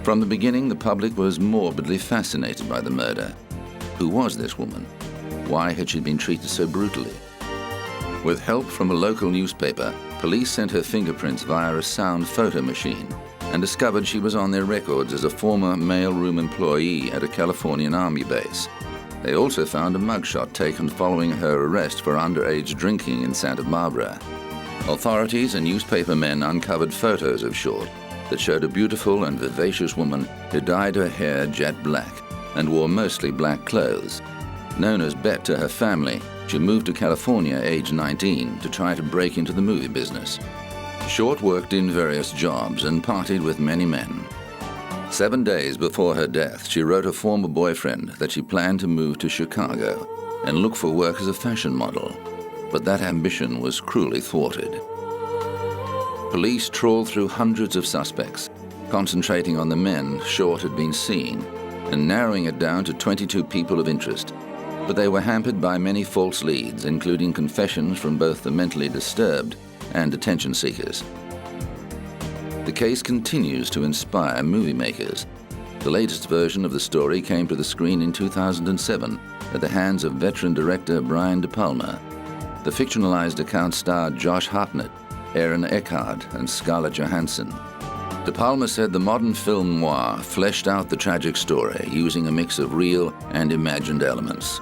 From the beginning, the public was morbidly fascinated by the murder. Who was this woman? Why had she been treated so brutally? With help from a local newspaper, police sent her fingerprints via a sound photo machine and discovered she was on their records as a former mailroom employee at a Californian Army base. They also found a mugshot taken following her arrest for underage drinking in Santa Barbara. Authorities and newspaper men uncovered photos of Short that showed a beautiful and vivacious woman who dyed her hair jet black and wore mostly black clothes. Known as Bet to her family, she moved to California age 19 to try to break into the movie business. Short worked in various jobs and partied with many men. 7 days before her death, she wrote a former boyfriend that she planned to move to Chicago and look for work as a fashion model, but that ambition was cruelly thwarted. Police trawled through hundreds of suspects, concentrating on the men Short had been seeing and narrowing it down to 22 people of interest. But they were hampered by many false leads, including confessions from both the mentally disturbed and attention seekers. The case continues to inspire movie makers. The latest version of the story came to the screen in 2007 at the hands of veteran director Brian De Palma. The fictionalized account starred Josh Hartnett, Aaron Eckhart, and Scarlett Johansson. De Palma said the modern film noir fleshed out the tragic story using a mix of real and imagined elements.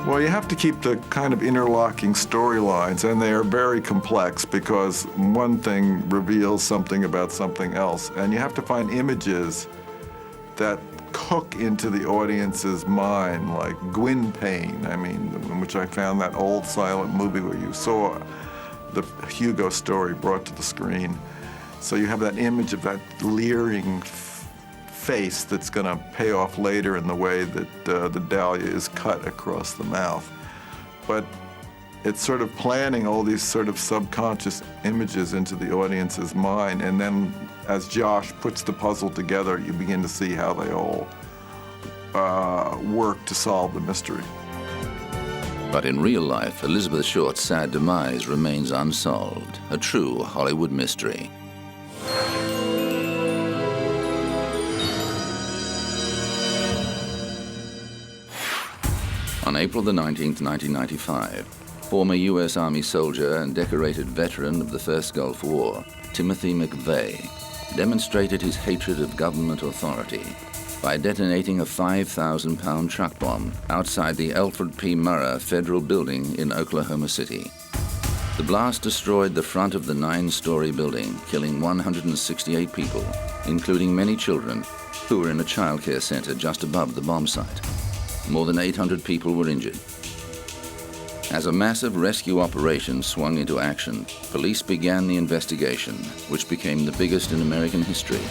Well, you have to keep the kind of interlocking storylines, and they are very complex because one thing reveals something about something else, and you have to find images that hook into the audience's mind, like Gwyn Payne, in which I found that old silent movie where you saw the Hugo story brought to the screen. So you have that image of that leering face that's going to pay off later in the way that the dahlia is cut across the mouth. But it's sort of planting all these sort of subconscious images into the audience's mind, and then as Josh puts the puzzle together, you begin to see how they all work to solve the mystery. But in real life, Elizabeth Short's sad demise remains unsolved, a true Hollywood mystery. On April the 19th, 1995, former U.S. Army soldier and decorated veteran of the First Gulf War, Timothy McVeigh, demonstrated his hatred of government authority by detonating a 5,000-pound truck bomb outside the Alfred P. Murrah Federal Building in Oklahoma City. The blast destroyed the front of the 9-story building, killing 168 people, including many children who were in a child care center just above the bomb site. More than 800 people were injured. As a massive rescue operation swung into action, police began the investigation, which became the biggest in American history.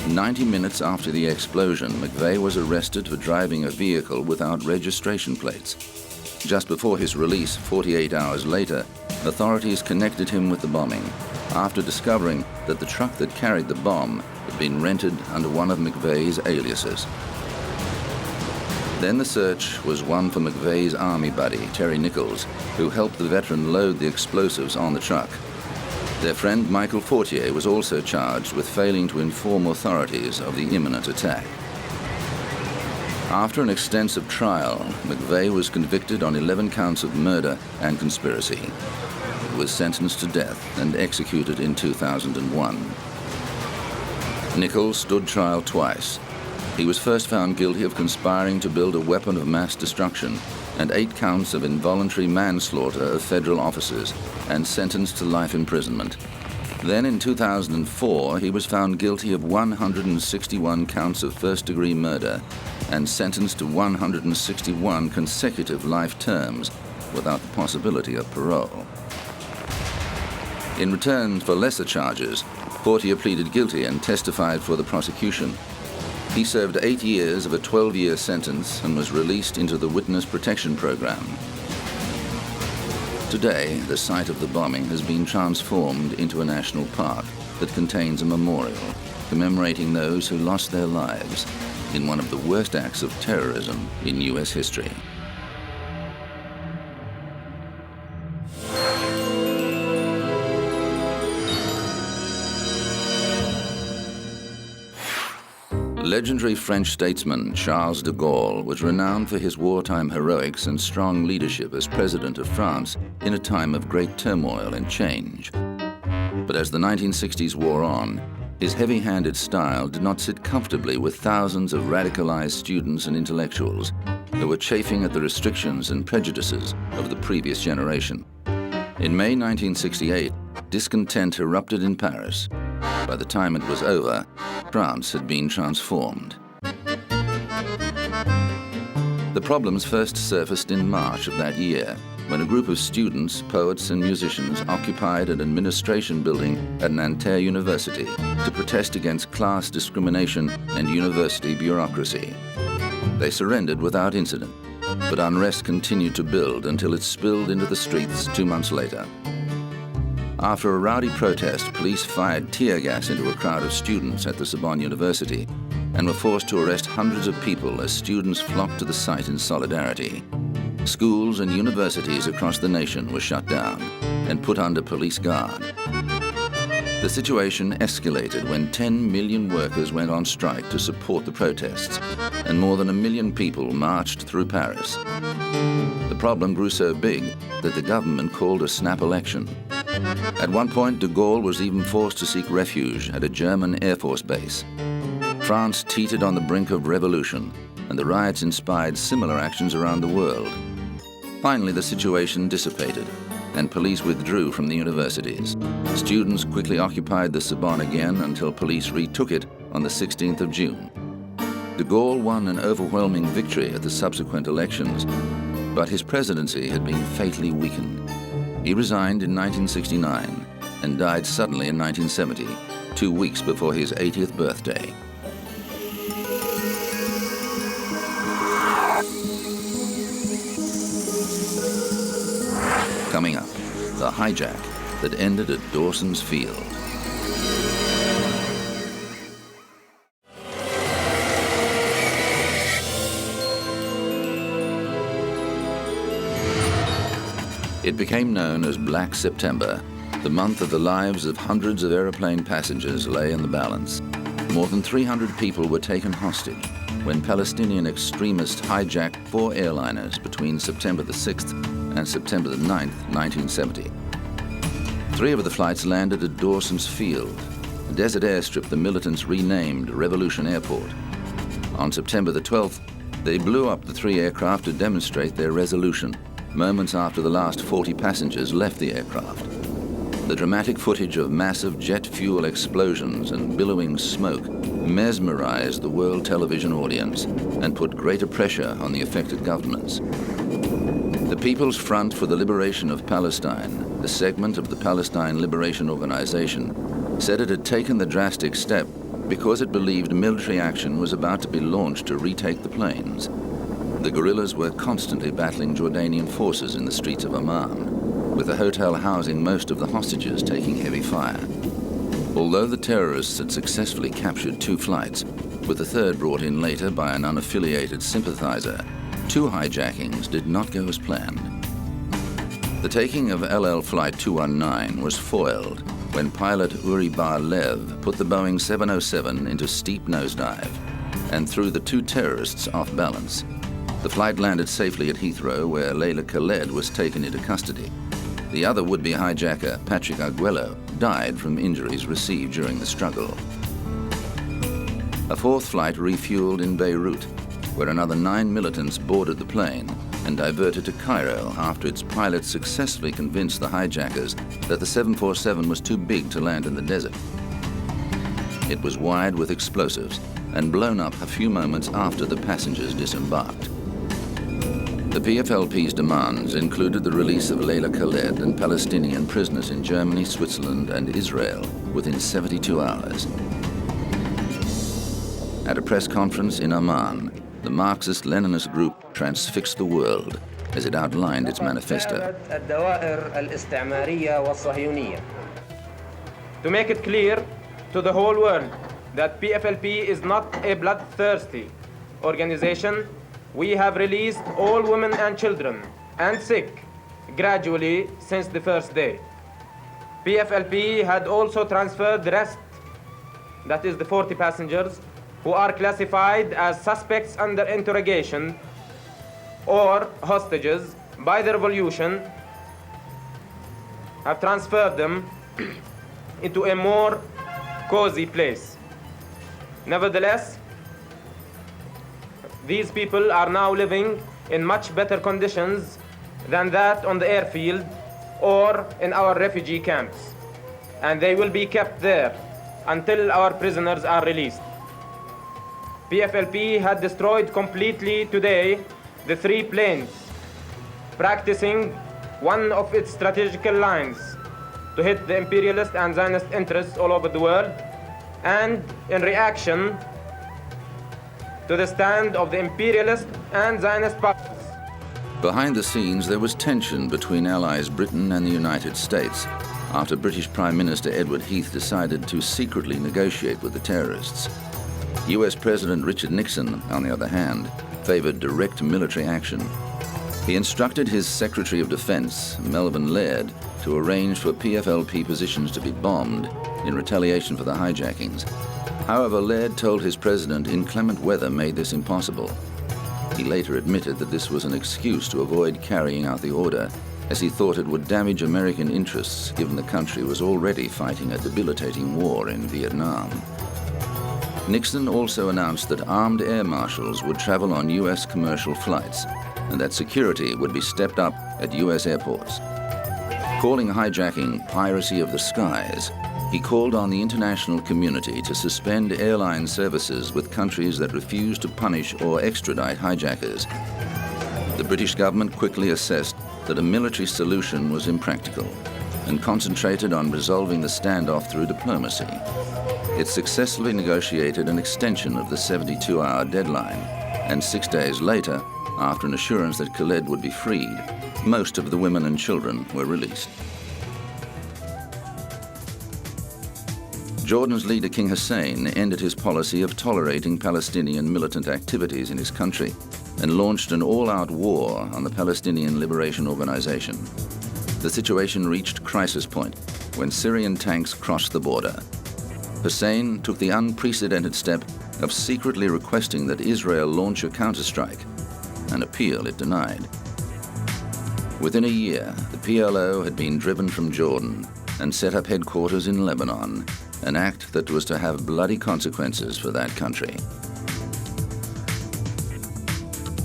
90 minutes after the explosion, McVeigh was arrested for driving a vehicle without registration plates. Just before his release, 48 hours later, authorities connected him with the bombing after discovering that the truck that carried the bomb had been rented under one of McVeigh's aliases. Then the search was one for McVeigh's Army buddy, Terry Nichols, who helped the veteran load the explosives on the truck. Their friend Michael Fortier was also charged with failing to inform authorities of the imminent attack. After an extensive trial, McVeigh was convicted on 11 counts of murder and conspiracy. He was sentenced to death and executed in 2001. Nichols stood trial twice. He was first found guilty of conspiring to build a weapon of mass destruction and 8 counts of involuntary manslaughter of federal officers and sentenced to life imprisonment. Then in 2004, he was found guilty of 161 counts of first-degree murder and sentenced to 161 consecutive life terms without the possibility of parole. In return for lesser charges, Fortier pleaded guilty and testified for the prosecution. He served 8 years of a 12-year sentence and was released into the Witness Protection Program. Today, the site of the bombing has been transformed into a national park that contains a memorial commemorating those who lost their lives in one of the worst acts of terrorism in U.S. history. Legendary French statesman Charles de Gaulle was renowned for his wartime heroics and strong leadership as president of France in a time of great turmoil and change. But as the 1960s wore on, his heavy-handed style did not sit comfortably with thousands of radicalized students and intellectuals who were chafing at the restrictions and prejudices of the previous generation. In May 1968, discontent erupted in Paris. By the time it was over, France had been transformed. The problems first surfaced in March of that year, when a group of students, poets and musicians occupied an administration building at Nanterre University to protest against class discrimination and university bureaucracy. They surrendered without incident, but unrest continued to build until it spilled into the streets 2 months later. After a rowdy protest, police fired tear gas into a crowd of students at the Sorbonne University and were forced to arrest hundreds of people as students flocked to the site in solidarity. Schools and universities across the nation were shut down and put under police guard. The situation escalated when 10 million workers went on strike to support the protests, and more than 1 million people marched through Paris. The problem grew so big that the government called a snap election. At one point, de Gaulle was even forced to seek refuge at a German Air Force base. France teetered on the brink of revolution, and the riots inspired similar actions around the world. Finally, the situation dissipated, and police withdrew from the universities. Students quickly occupied the Sorbonne again until police retook it on the 16th of June. De Gaulle won an overwhelming victory at the subsequent elections, but his presidency had been fatally weakened. He resigned in 1969 and died suddenly in 1970, 2 weeks before his 80th birthday. Coming up, the hijack that ended at Dawson's Field. It became known as Black September. The month of the lives of hundreds of aeroplane passengers lay in the balance. More than 300 people were taken hostage when Palestinian extremists hijacked 4 airliners between September the 6th and September the 9th, 1970. 3 of the flights landed at Dawson's Field, a desert airstrip the militants renamed Revolution Airport. On September the 12th, they blew up the 3 aircraft to demonstrate their resolution, moments after the last 40 passengers left the aircraft. The dramatic footage of massive jet fuel explosions and billowing smoke mesmerized the world television audience and put greater pressure on the affected governments. The People's Front for the Liberation of Palestine, a segment of the Palestine Liberation Organization, said it had taken the drastic step because it believed military action was about to be launched to retake the plains. The guerrillas were constantly battling Jordanian forces in the streets of Amman, with the hotel housing most of the hostages taking heavy fire. Although the terrorists had successfully captured 2 flights, with the third brought in later by an unaffiliated sympathizer, 2 hijackings did not go as planned. The taking of LL Flight 219 was foiled when pilot Uri Bar-Lev put the Boeing 707 into steep nosedive and threw the 2 terrorists off balance. The flight landed safely at Heathrow, where Leila Khaled was taken into custody. The other would-be hijacker, Patrick Arguello, died from injuries received during the struggle. A 4th flight refueled in Beirut, where another 9 militants boarded the plane and diverted to Cairo after its pilots successfully convinced the hijackers that the 747 was too big to land in the desert. It was wired with explosives and blown up a few moments after the passengers disembarked. The PFLP's demands included the release of Leila Khaled and Palestinian prisoners in Germany, Switzerland, and Israel within 72 hours. At a press conference in Amman, the Marxist-Leninist group transfixed the world as it outlined its manifesto. To make it clear to the whole world that PFLP is not a bloodthirsty organization, we have released all women and children and sick gradually since the first day. PFLP had also transferred the rest, that is the 40 passengers, who are classified as suspects under interrogation or hostages by the revolution have transferred them into a more cozy place. Nevertheless, these people are now living in much better conditions than that on the airfield or in our refugee camps, and they will be kept there until our prisoners are released. PFLP had destroyed completely today the 3 planes, practicing one of its strategical lines to hit the imperialist and Zionist interests all over the world, and in reaction to the stand of the imperialist and Zionist powers. Behind the scenes, there was tension between allies Britain and the United States after British Prime Minister Edward Heath decided to secretly negotiate with the terrorists. US President Richard Nixon, on the other hand, favored direct military action. He instructed his Secretary of Defense, Melvin Laird, to arrange for PFLP positions to be bombed in retaliation for the hijackings. However, Laird told his president inclement weather made this impossible. He later admitted that this was an excuse to avoid carrying out the order, as he thought it would damage American interests given the country was already fighting a debilitating war in Vietnam. Nixon also announced that armed air marshals would travel on US commercial flights and that security would be stepped up at US airports. Calling hijacking piracy of the skies, he called on the international community to suspend airline services with countries that refuse to punish or extradite hijackers. The British government quickly assessed that a military solution was impractical and concentrated on resolving the standoff through diplomacy. It successfully negotiated an extension of the 72-hour deadline, and 6 days later, after an assurance that Khaled would be freed, most of the women and children were released. Jordan's leader King Hussein ended his policy of tolerating Palestinian militant activities in his country and launched an all-out war on the Palestinian Liberation Organization. The situation reached crisis point when Syrian tanks crossed the border. Hussein took the unprecedented step of secretly requesting that Israel launch a counterstrike, an appeal it denied. Within a year, the PLO had been driven from Jordan and set up headquarters in Lebanon, an act that was to have bloody consequences for that country.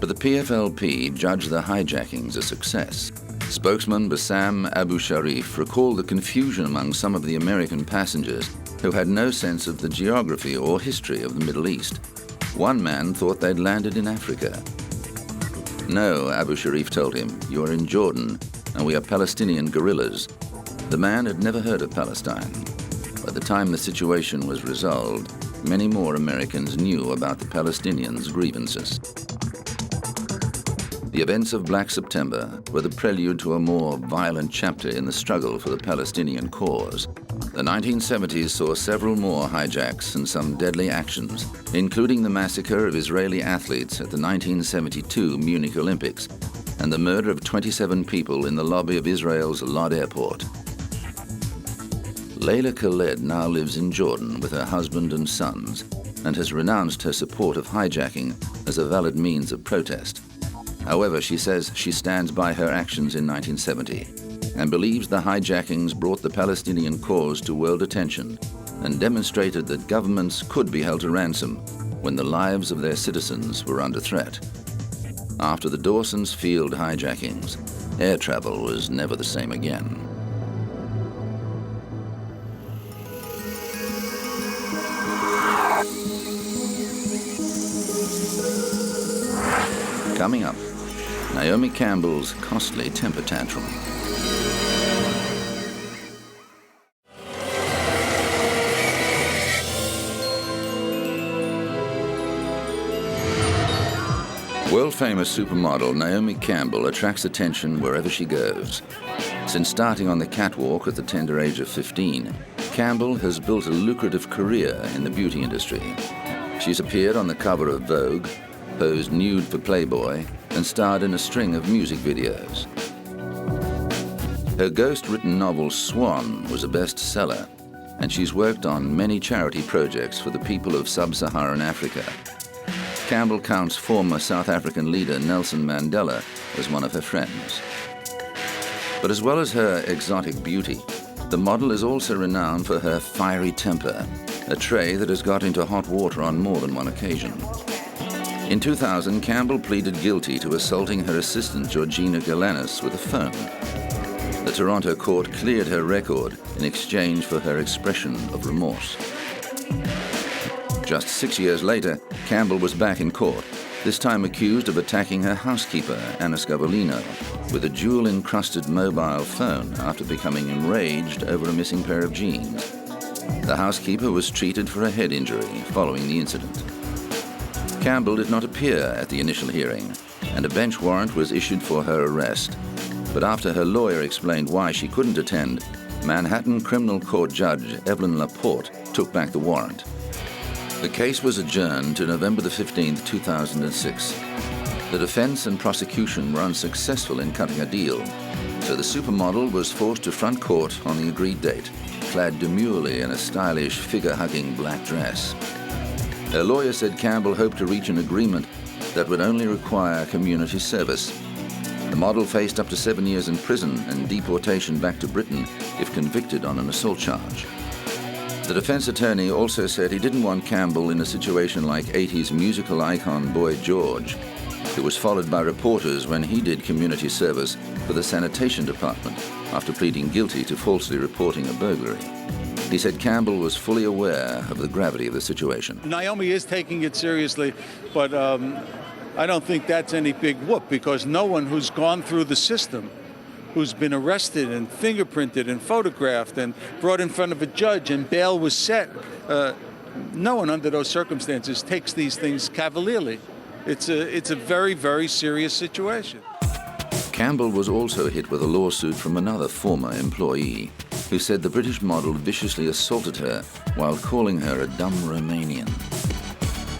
But the PFLP judged the hijackings a success. Spokesman Bassam Abu Sharif recalled the confusion among some of the American passengers who had no sense of the geography or history of the Middle East. One man thought they'd landed in Africa. No, Abu Sharif told him, you are in Jordan, and we are Palestinian guerrillas. The man had never heard of Palestine. By the time the situation was resolved, many more Americans knew about the Palestinians' grievances. The events of Black September were the prelude to a more violent chapter in the struggle for the Palestinian cause. The 1970s saw several more hijacks and some deadly actions, including the massacre of Israeli athletes at the 1972 Munich Olympics and the murder of 27 people in the lobby of Israel's Lod Airport. Layla Khaled now lives in Jordan with her husband and sons and has renounced her support of hijacking as a valid means of protest. However, she says she stands by her actions in 1970 and believes the hijackings brought the Palestinian cause to world attention and demonstrated that governments could be held to ransom when the lives of their citizens were under threat. After the Dawson's Field hijackings, air travel was never the same again. Coming up, Naomi Campbell's costly temper tantrum. World-famous supermodel Naomi Campbell attracts attention wherever she goes. Since starting on the catwalk at the tender age of 15, Campbell has built a lucrative career in the beauty industry. She's appeared on the cover of Vogue, posed nude for Playboy, and starred in a string of music videos. Her ghost-written novel Swan was a bestseller, and she's worked on many charity projects for the people of sub-Saharan Africa. Campbell counts former South African leader Nelson Mandela as one of her friends. But as well as her exotic beauty, the model is also renowned for her fiery temper, a trait that has got into hot water on more than one occasion. In 2000, Campbell pleaded guilty to assaulting her assistant Georgina Galanis with a phone. The Toronto court cleared her record in exchange for her expression of remorse. Just 6 years later, Campbell was back in court, this time accused of attacking her housekeeper, Anna Scavolino, with a jewel-encrusted mobile phone after becoming enraged over a missing pair of jeans. The housekeeper was treated for a head injury following the incident. Campbell did not appear at the initial hearing, and a bench warrant was issued for her arrest. But after her lawyer explained why she couldn't attend, Manhattan Criminal Court Judge Evelyn Laporte took back the warrant. The case was adjourned to November 15, 2006. The defense and prosecution were unsuccessful in cutting a deal, so the supermodel was forced to front court on the agreed date, clad demurely in a stylish, figure-hugging black dress. Her lawyer said Campbell hoped to reach an agreement that would only require community service. The model faced up to 7 years in prison and deportation back to Britain if convicted on an assault charge. The defense attorney also said he didn't want Campbell in a situation like 80s musical icon Boy George, who was followed by reporters when he did community service for the sanitation department after pleading guilty to falsely reporting a burglary. He said Campbell was fully aware of the gravity of the situation. Naomi is taking it seriously, but I don't think that's any big whoop, because no one who's gone through the system, who's been arrested and fingerprinted and photographed and brought in front of a judge and bail was set, no one under those circumstances takes these things cavalierly. It's a very, very serious situation. Campbell was also hit with a lawsuit from another former employee who said the British model viciously assaulted her while calling her a dumb Romanian.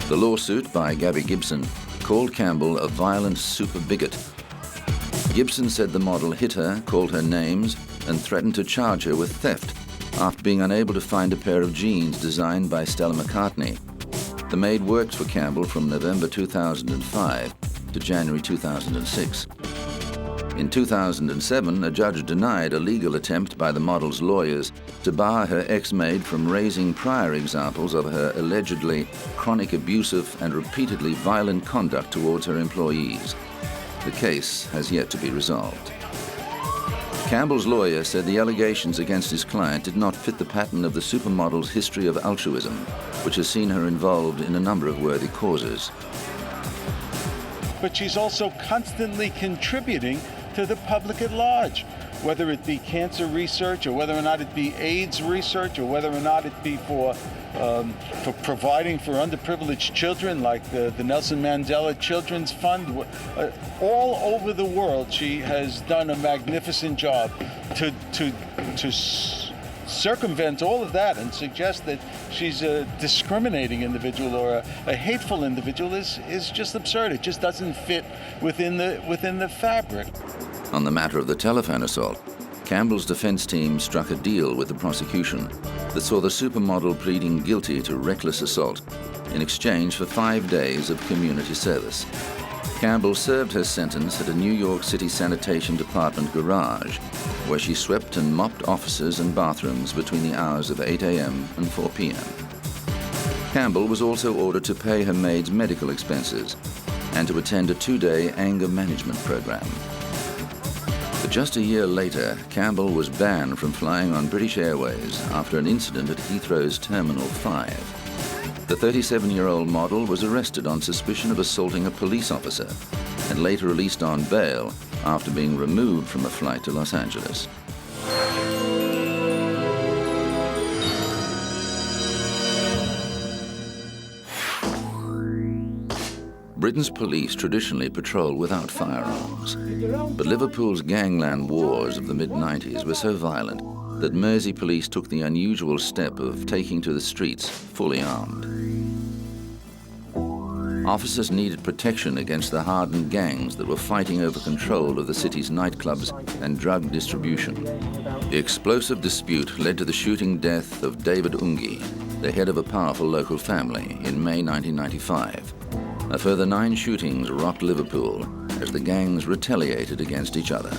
The lawsuit by Gabby Gibson called Campbell a violent super bigot. Gibson said the model hit her, called her names, and threatened to charge her with theft after being unable to find a pair of jeans designed by Stella McCartney. The maid worked for Campbell from November 2005 to January 2006. In 2007, a judge denied a legal attempt by the model's lawyers to bar her ex-maid from raising prior examples of her allegedly chronic abusive and repeatedly violent conduct towards her employees. The case has yet to be resolved. Campbell's lawyer said the allegations against his client did not fit the pattern of the supermodel's history of altruism, which has seen her involved in a number of worthy causes. But she's also constantly contributing to the public at large, whether it be cancer research or whether or not it be AIDS research or whether or not it be for providing for underprivileged children like the Nelson Mandela Children's Fund. All over the world, she has done a magnificent job to circumvent all of that and suggest that she's a discriminating individual or a hateful individual is just absurd. It just doesn't fit within the fabric. On the matter of the telephone assault, Campbell's defense team struck a deal with the prosecution that saw the supermodel pleading guilty to reckless assault in exchange for 5 days of community service. Campbell served her sentence at a New York City Sanitation Department garage, where she swept and mopped offices and bathrooms between the hours of 8 a.m. and 4 p.m. Campbell was also ordered to pay her maid's medical expenses and to attend a 2-day anger management program. But just a year later, Campbell was banned from flying on British Airways after an incident at Heathrow's Terminal 5. The 37-year-old model was arrested on suspicion of assaulting a police officer and later released on bail after being removed from a flight to Los Angeles. Britain's police traditionally patrol without firearms, but Liverpool's gangland wars of the mid-90s were so violent that Mersey police took the unusual step of taking to the streets fully armed. Officers needed protection against the hardened gangs that were fighting over control of the city's nightclubs and drug distribution. The explosive dispute led to the shooting death of David Ungi, the head of a powerful local family, in May 1995. A further 9 shootings rocked Liverpool as the gangs retaliated against each other.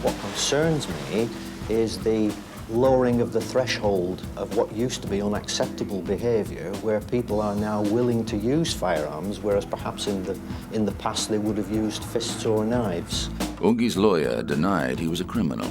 What concerns me is the lowering of the threshold of what used to be unacceptable behaviour, where people are now willing to use firearms, whereas perhaps in the past they would have used fists or knives. Ungi's lawyer denied he was a criminal.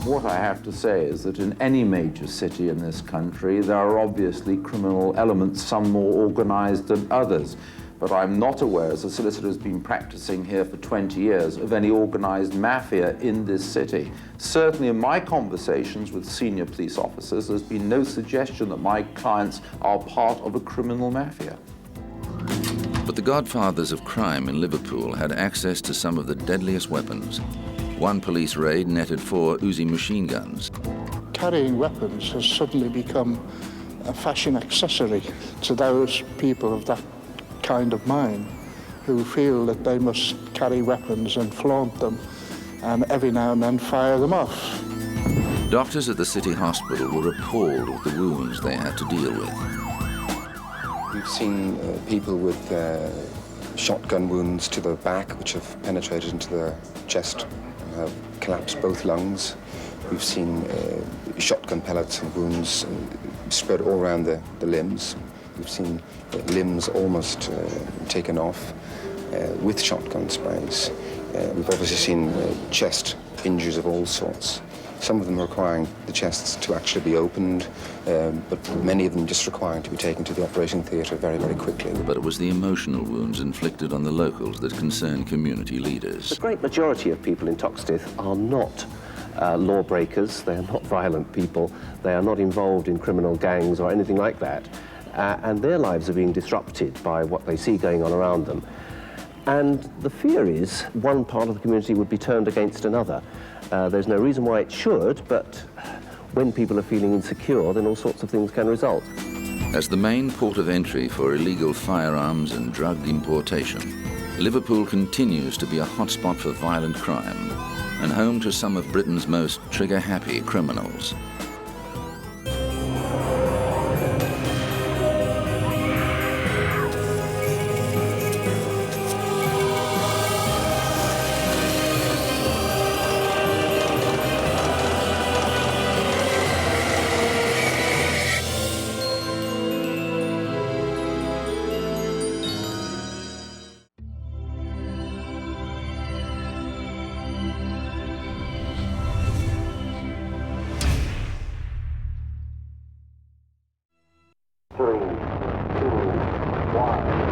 What I have to say is that in any major city in this country, there are obviously criminal elements, some more organized than others. But I'm not aware, as a solicitor who's been practicing here for 20 years, of any organized mafia in this city. Certainly in my conversations with senior police officers, there's been no suggestion that my clients are part of a criminal mafia. But the godfathers of crime in Liverpool had access to some of the deadliest weapons. One police raid netted 4 Uzi machine guns. Carrying weapons has suddenly become a fashion accessory to those people of that kind of mind who feel that they must carry weapons and flaunt them and every now and then fire them off. Doctors at the city hospital were appalled with the wounds they had to deal with. We've seen people with shotgun wounds to the back which have penetrated into the chest and have collapsed both lungs. We've seen shotgun pellets and wounds spread all around the limbs. We've seen limbs almost taken off with shotgun sprays. We've obviously seen chest injuries of all sorts. Some of them requiring the chests to actually be opened, but many of them just requiring to be taken to the operating theatre very, very quickly. But it was the emotional wounds inflicted on the locals that concerned community leaders. The great majority of people in Toxteth are not lawbreakers, they are not violent people, they are not involved in criminal gangs or anything like that. And their lives are being disrupted by what they see going on around them. And the fear is one part of the community would be turned against another. There's no reason why it should, but when people are feeling insecure, then all sorts of things can result. As the main port of entry for illegal firearms and drug importation, Liverpool continues to be a hotspot for violent crime and home to some of Britain's most trigger-happy criminals. Three, two, one.